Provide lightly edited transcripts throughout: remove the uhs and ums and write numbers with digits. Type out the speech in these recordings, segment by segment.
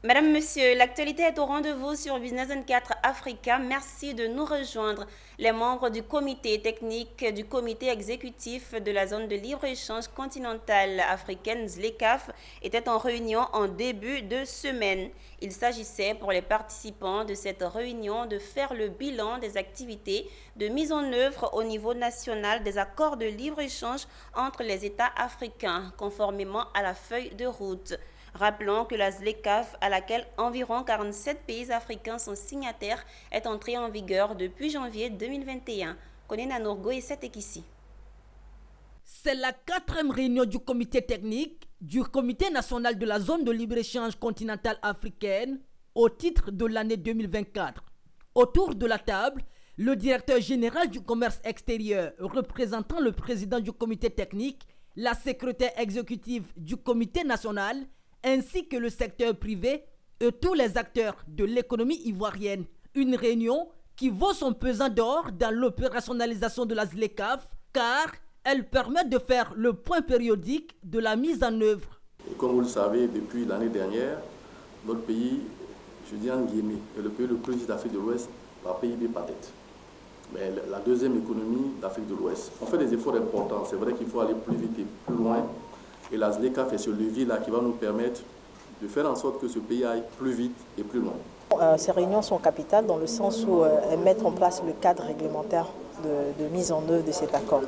Madame, Monsieur, l'actualité est au rendez-vous sur Business 24 Africa. Merci de nous rejoindre. Les membres du comité technique du comité exécutif de la zone de libre-échange continentale africaine ZLECAf étaient en réunion en début de semaine. Il s'agissait pour les participants de cette réunion de faire le bilan des activités de mise en œuvre au niveau national des accords de libre-échange entre les États africains, conformément à la feuille de route. Rappelons que la ZLECAf, à laquelle environ 47 pays africains sont signataires, est entrée en vigueur depuis janvier 2021. Konena Nourgo et Setekissi. C'est la quatrième réunion du comité technique du Comité national de la zone de libre-échange continentale africaine au titre de l'année 2024. Autour de la table, le directeur général du commerce extérieur représentant le président du comité technique, la secrétaire exécutive du comité national, ainsi que le secteur privé et tous les acteurs de l'économie ivoirienne. Une réunion qui vaut son pesant d'or dans l'opérationnalisation de la ZLECAf, car elle permet de faire le point périodique de la mise en œuvre. Et comme vous le savez, depuis l'année dernière, notre pays, je dis en guillemets, est le pays le plus riche d'Afrique de l'Ouest par PIB par tête. Mais la deuxième économie d'Afrique de l'Ouest. On fait des efforts importants. C'est vrai qu'il faut aller plus vite et plus loin. Et la ZLECAf est ce levier-là qui va nous permettre de faire en sorte que ce pays aille plus vite et plus loin. Ces réunions sont capitales dans le sens où elles mettent en place le cadre réglementaire de mise en œuvre de cet accord.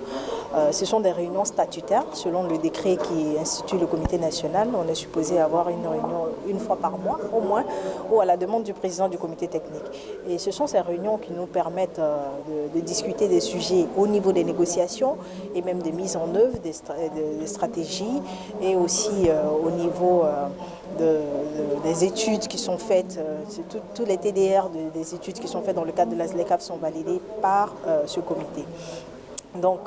Ce sont des réunions statutaires selon le décret qui institue le comité national. On est supposé avoir une réunion une fois par mois au moins, ou à la demande du président du comité technique. Et ce sont ces réunions qui nous permettent de discuter des sujets au niveau des négociations et même des mises en œuvre des stratégies, et aussi au niveau des études qui sont faites. Tous les TDR des études qui sont faites dans le cadre de la ZLECAf sont validées par ce comité. Donc,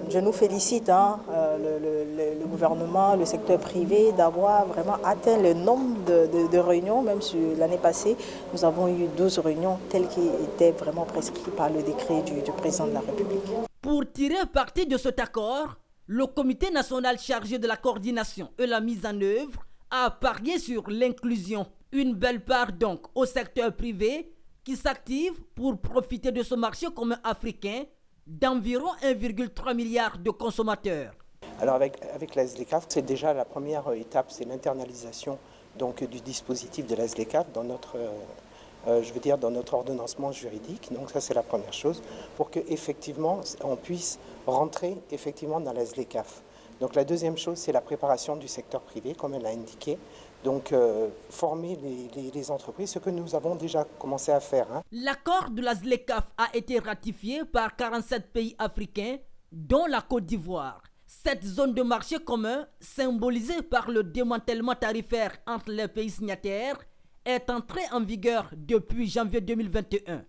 je nous félicite, le gouvernement, le secteur privé, d'avoir vraiment atteint le nombre de réunions. Même si l'année passée, nous avons eu 12 réunions telles qui étaient vraiment prescrites par le décret du président de la République. Pour tirer parti de cet accord, le comité national chargé de la coordination et la mise en œuvre a parié sur l'inclusion. Une belle part donc au secteur privé qui s'active pour profiter de ce marché commun africain d'environ 1,3 milliard de consommateurs. Alors avec la ZLECAf, c'est déjà la première étape, c'est l'internalisation donc du dispositif de la ZLECAf dans notre, dans notre ordonnancement juridique. Donc ça c'est la première chose pour que effectivement on puisse rentrer effectivement dans la ZLECAf. Donc la deuxième chose, c'est la préparation du secteur privé, comme elle l'a indiqué. Donc former les entreprises, ce que nous avons déjà commencé à faire. L'accord de la ZLECAf a été ratifié par 47 pays africains, dont la Côte d'Ivoire. Cette zone de marché commun, symbolisée par le démantèlement tarifaire entre les pays signataires, est entrée en vigueur depuis janvier 2021.